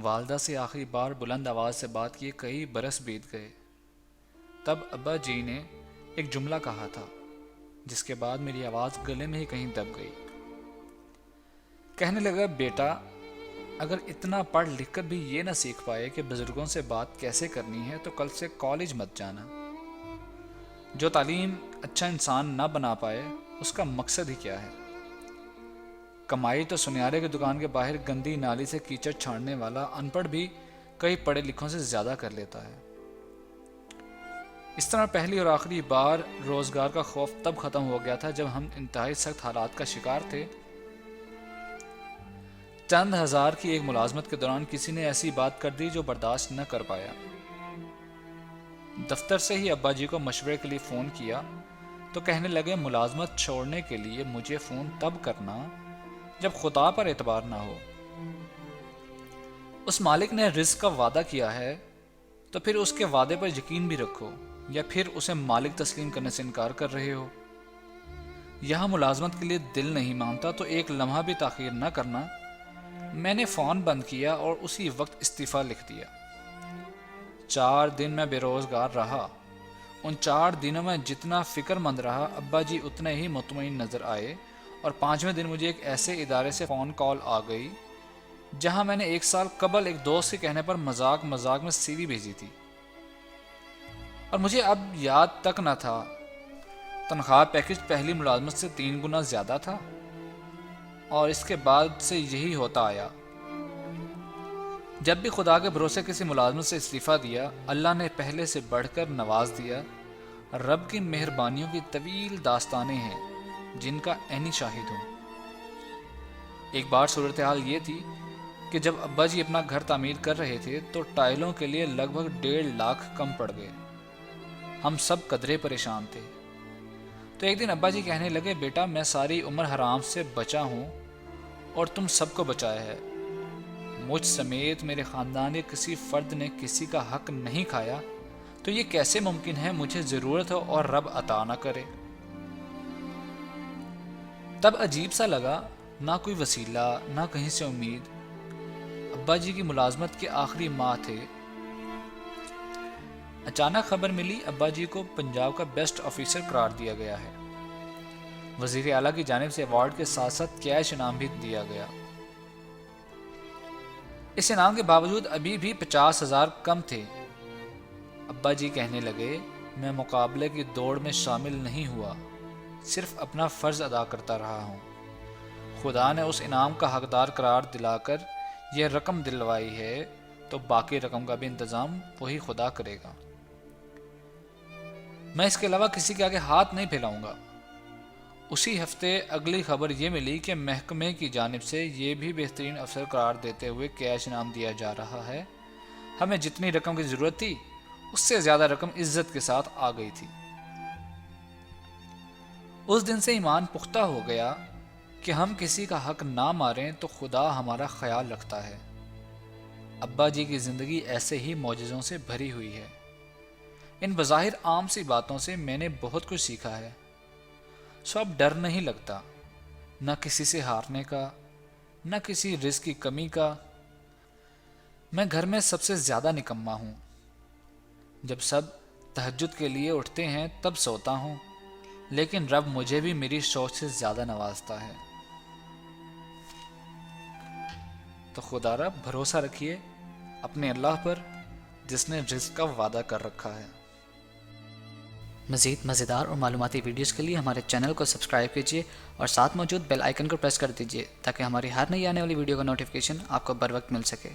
والدہ سے آخری بار بلند آواز سے بات کیے کئی برس بیت گئے۔ تب ابا جی نے ایک جملہ کہا تھا جس کے بعد میری آواز گلے میں ہی کہیں دب گئی۔ کہنے لگا، بیٹا اگر اتنا پڑھ لکھ کر بھی یہ نہ سیکھ پائے کہ بزرگوں سے بات کیسے کرنی ہے تو کل سے کالج مت جانا۔ جو تعلیم اچھا انسان نہ بنا پائے اس کا مقصد ہی کیا ہے؟ کمائی تو سنیارے کی دکان کے باہر گندی نالی سے کیچڑ چھاڑنے والا ان پڑھ بھی کئی پڑھے لکھوں سے زیادہ کر لیتا ہے۔ اس طرح پہلی اور آخری بار روزگار کا خوف تب ختم ہو گیا تھا جب ہم انتہائی سخت حالات کا شکار تھے۔ چند ہزار کی ایک ملازمت کے دوران کسی نے ایسی بات کر دی جو برداشت نہ کر پایا۔ دفتر سے ہی ابا جی کو مشورے کے لیے فون کیا تو کہنے لگے، ملازمت چھوڑنے کے لیے مجھے فون تب کرنا جب خدا پر اعتبار نہ ہو۔ اس مالک نے رزق کا وعدہ کیا ہے تو پھر اس کے وعدے پر یقین بھی رکھو، یا پھر اسے مالک تسلیم کرنے سے انکار کر رہے ہو۔ یہاں ملازمت کے لیے دل نہیں مانتا تو ایک لمحہ بھی تاخیر نہ کرنا۔ میں نے فون بند کیا اور اسی وقت استعفیٰ لکھ دیا۔ 4 دن میں بے روزگار رہا۔ ان 4 دنوں میں جتنا فکر مند رہا ابا جی اتنے ہی مطمئن نظر آئے، اور 5ویں دن مجھے ایک ایسے ادارے سے فون کال آ گئی جہاں میں نے 1 سال قبل ایک دوست کے کہنے پر مذاق میں سی وی بھیجی تھی، اور مجھے اب یاد تک نہ تھا تنخواہ پیکج پہلی ملازمت سے 3 گنا زیادہ تھا، اور اس کے بعد سے یہی ہوتا آیا۔ جب بھی خدا کے بھروسے کسی ملازمت سے استعفیٰ دیا، اللہ نے پہلے سے بڑھ کر نواز دیا۔ رب کی مہربانیوں کی طویل داستانیں ہیں جن کا عینی شاہد ہوں۔ ایک بار صورتحال یہ تھی کہ جب ابا جی اپنا گھر تعمیر کر رہے تھے تو ٹائلوں کے لیے لگ بھگ 1.5 لاکھ کم پڑ گئے۔ ہم سب قدرے پریشان تھے۔ تو ایک دن ابا جی کہنے لگے، بیٹا میں ساری عمر حرام سے بچا ہوں اور تم سب کو بچایا ہے، مجھ سمیت میرے خاندان کے کسی فرد نے کسی کا حق نہیں کھایا، تو یہ کیسے ممکن ہے مجھے ضرورت ہو اور رب عطا نہ کرے؟ تب عجیب سا لگا، نہ کوئی وسیلہ نہ کہیں سے امید۔ ابا جی کی ملازمت کے آخری ماہ تھے۔ اچانک خبر ملی ابا جی کو پنجاب کا بیسٹ آفیسر قرار دیا گیا ہے۔ وزیر اعلیٰ کی جانب سے ایوارڈ کے ساتھ ساتھ کیش انعام بھی دیا گیا۔ اس انعام کے باوجود ابھی بھی 50,000 کم تھے۔ ابا جی کہنے لگے، میں مقابلے کی دوڑ میں شامل نہیں ہوا، صرف اپنا فرض ادا کرتا رہا ہوں۔ خدا نے اس انعام کا حقدار قرار دلا کر یہ رقم دلوائی ہے تو باقی رقم کا بھی انتظام وہی خدا کرے گا۔ میں اس کے علاوہ کسی کے آگے ہاتھ نہیں پھیلاؤں گا۔ اسی ہفتے اگلی خبر یہ ملی کہ محکمے کی جانب سے یہ بھی بہترین افسر قرار دیتے ہوئے کیش انعام دیا جا رہا ہے۔ ہمیں جتنی رقم کی ضرورت تھی اس سے زیادہ رقم عزت کے ساتھ آ گئی تھی۔ اس دن سے ایمان پختہ ہو گیا کہ ہم کسی کا حق نہ ماریں تو خدا ہمارا خیال رکھتا ہے۔ ابا جی کی زندگی ایسے ہی معجزوں سے بھری ہوئی ہے۔ ان بظاہر عام سی باتوں سے میں نے بہت کچھ سیکھا ہے۔ سو اب ڈر نہیں لگتا، نہ کسی سے ہارنے کا، نہ کسی رزق کی کمی کا۔ میں گھر میں سب سے زیادہ نکما ہوں۔ جب سب تہجد کے لیے اٹھتے ہیں تب سوتا ہوں، لیکن رب مجھے بھی میری سوچ سے زیادہ نوازتا ہے۔ تو خدا رب بھروسہ رکھیے اپنے اللہ پر جس نے رزق کا وعدہ کر رکھا ہے۔ مزید مزیدار اور معلوماتی ویڈیوز کے لیے ہمارے چینل کو سبسکرائب کیجیے اور ساتھ موجود بیل آئیکن کو پریس کر دیجیے تاکہ ہماری ہر نئی آنے والی ویڈیو کا نوٹیفیکیشن آپ کو بر وقت مل سکے۔